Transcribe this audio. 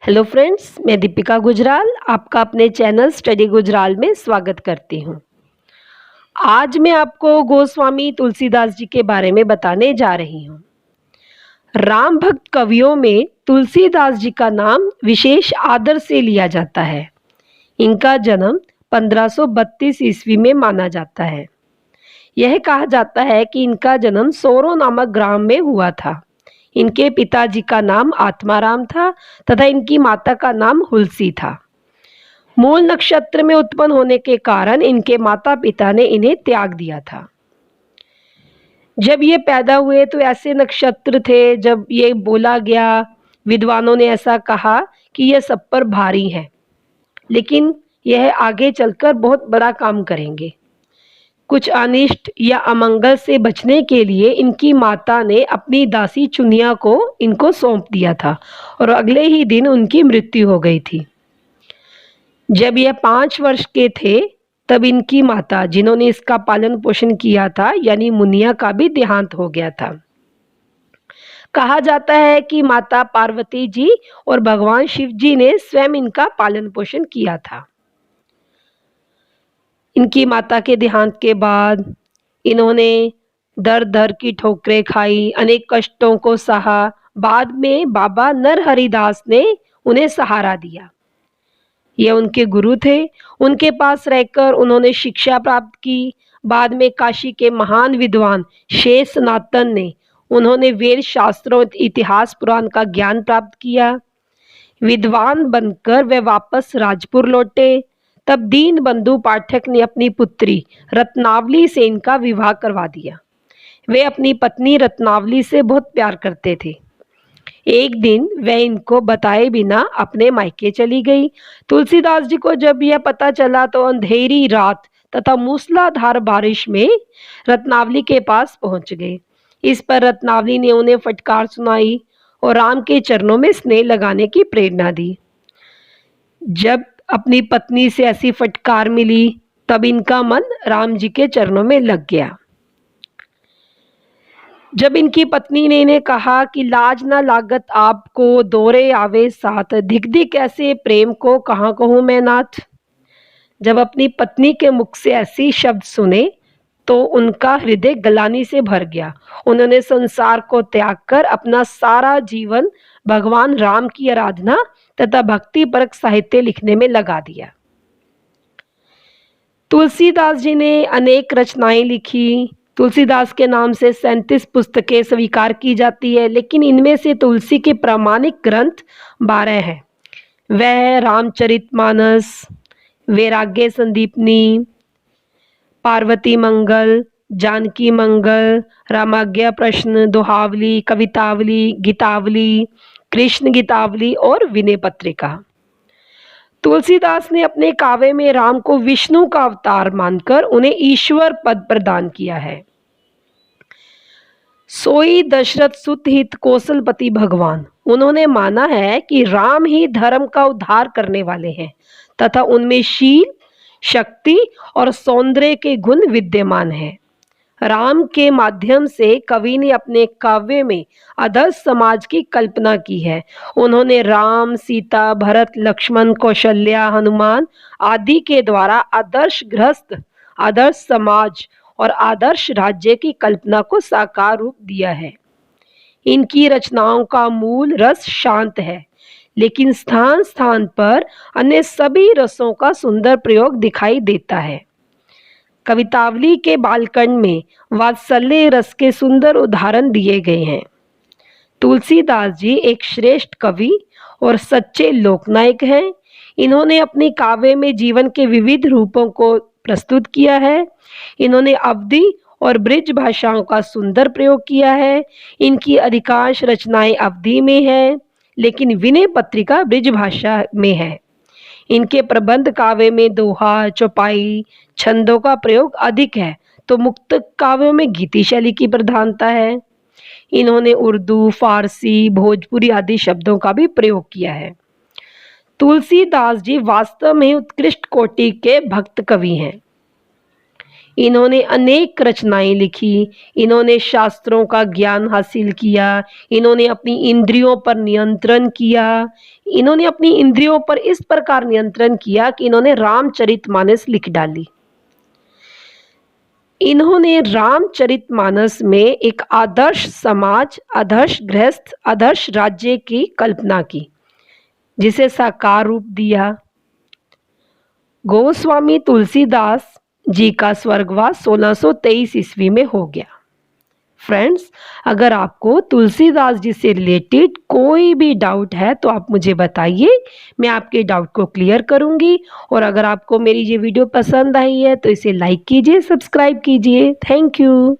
Hello friends, मैं दीपिका गुजराल आपका अपने चैनल स्टडी गुजराल में स्वागत करती हूँ। आज मैं आपको गोस्वामी तुलसीदास जी के बारे में बताने जा रही हूँ। राम भक्त कवियों में तुलसीदास जी का नाम विशेष आदर से लिया जाता है। इनका जन्म 1532 ईस्वी में माना जाता है। यह कहा जाता है कि इनका जन्म सोरो नामक ग्राम में हुआ था। इनके पिताजी का नाम आत्माराम था तथा इनकी माता का नाम हुलसी था। मूल नक्षत्र में उत्पन्न होने के कारण इनके माता पिता ने इन्हें त्याग दिया था। जब ये पैदा हुए तो ऐसे नक्षत्र थे, जब ये बोला गया, विद्वानों ने ऐसा कहा कि यह सब पर भारी है, लेकिन यह आगे चलकर बहुत बड़ा काम करेंगे। कुछ अनिष्ट या अमंगल से बचने के लिए इनकी माता ने अपनी दासी चुनिया को इनको सौंप दिया था और अगले ही दिन उनकी मृत्यु हो गई थी। जब यह 5 वर्ष के थे तब इनकी माता, जिन्होंने इसका पालन पोषण किया था, यानी मुनिया का भी देहांत हो गया था। कहा जाता है कि माता पार्वती जी और भगवान शिव जी ने स्वयं इनका पालन पोषण किया था। इनकी माता के देहांत के बाद इन्होंने दर दर की ठोकरें खाई, अनेक कष्टों को सहा। बाद में बाबा नरहरिदास ने उन्हें सहारा दिया। ये उनके गुरु थे। उनके पास रहकर उन्होंने शिक्षा प्राप्त की। बाद में काशी के महान विद्वान शेष सनातन ने उन्होंने वेद शास्त्रों, इतिहास, पुराण का ज्ञान प्राप्त किया। विद्वान बनकर वे वापस राजपुर लौटे। तब दीन बंधु पाठक ने अपनी पुत्री रत्नावली से इनका विवाह करवा दिया। वे अपनी पत्नी रत्नावली से बहुत प्यार करते थे। एक दिन वह इनको बताए बिना अपने मायके चली गई। तुलसीदास जी को जब यह पता चला तो अंधेरी रात तथा मूसलाधार बारिश में रत्नावली के पास पहुंच गए। इस पर रत्नावली ने उन्हें फटकार सुनाई और राम के चरणों में स्नेह लगाने की प्रेरणा दी। जब अपनी पत्नी से ऐसी फटकार मिली तब इनका मन राम जी के चरणों में लग गया। जब इनकी पत्नी ने इन्हें कहा कि लाज ना लागत आपको, दौरे आवे साथ, धिक धिक ऐसे प्रेम को कहाँ कहूँ मैं नाथ। जब अपनी पत्नी के मुख से ऐसी शब्द सुने तो उनका हृदय गलानी से भर गया। उन्होंने संसार को त्याग कर अपना सारा जीवन भगवान राम की आराधना तथा भक्ति परक साहित्य लिखने में लगा दिया। तुलसीदास जी ने अनेक रचनाएं लिखी। तुलसीदास के नाम से 37 पुस्तकें स्वीकार की जाती है, लेकिन इनमें से तुलसी के प्रामाणिक ग्रंथ 12 हैं। वह रामचरितमानस, वैराग्य संदीपनी, पार्वती मंगल, जानकी मंगल, रामाज्ञा प्रश्न, दोहावली, कवितावली, गीतावली, कृष्ण गीतावली और विनय पत्रिका। तुलसीदास ने अपने काव्य में राम को विष्णु का अवतार मानकर उन्हें ईश्वर पद प्रदान किया है। सोई दशरथ सुत हित कौशलपति भगवान, उन्होंने माना है कि राम ही धर्म का उद्धार करने वाले हैं तथा उनमें शील, शक्ति और सौंदर्य के गुण विद्यमान हैं। राम के माध्यम से कवि ने अपने काव्य में आदर्श समाज की कल्पना की है। उन्होंने राम, सीता, भरत, लक्ष्मण, कौशल्या, हनुमान आदि के द्वारा आदर्श गृहस्थ, आदर्श समाज और आदर्श राज्य की कल्पना को साकार रूप दिया है। इनकी रचनाओं का मूल रस शांत है, लेकिन स्थान स्थान पर अन्य सभी रसों का सुंदर प्रयोग दिखाई देता है। कवितावली के बालखंड में वात्सल्य रस के सुंदर उदाहरण दिए गए हैं। तुलसीदास जी एक श्रेष्ठ कवि और सच्चे लोकनायक हैं। इन्होंने अपनी काव्य में जीवन के विविध रूपों को प्रस्तुत किया है। इन्होंने अवधी और ब्रिज भाषाओं का सुंदर प्रयोग किया है। इनकी अधिकांश रचनाएं अवधी में है, लेकिन विनय पत्रिका ब्रिज भाषा में है। इनके प्रबंध काव्य में दोहा, चौपाई, छंदों का प्रयोग अधिक है, तो मुक्त काव्यों में गीति शैली की प्रधानता है। इन्होंने उर्दू, फारसी, भोजपुरी आदि शब्दों का भी प्रयोग किया है। तुलसीदास जी वास्तव में उत्कृष्ट कोटि के भक्त कवि हैं। इन्होंने अनेक रचनाएं लिखी, इन्होंने शास्त्रों का ज्ञान हासिल किया, इन्होंने अपनी इंद्रियों पर नियंत्रण किया, इन्होंने अपनी इंद्रियों पर इस प्रकार नियंत्रण किया कि इन्होंने रामचरितमानस लिख डाली। इन्होंने रामचरितमानस में एक आदर्श समाज, आदर्श गृहस्थ, आदर्श राज्य की कल्पना की, जिसे साकार रूप दिया। गोस्वामी तुलसीदास जी का स्वर्गवास 1623 ईस्वी में हो गया। फ्रेंड्स, अगर आपको तुलसीदास जी से रिलेटेड कोई भी डाउट है तो आप मुझे बताइए, मैं आपके डाउट को क्लियर करूंगी। और अगर आपको मेरी ये वीडियो पसंद आई है तो इसे लाइक कीजिए, सब्सक्राइब कीजिए। Thank you.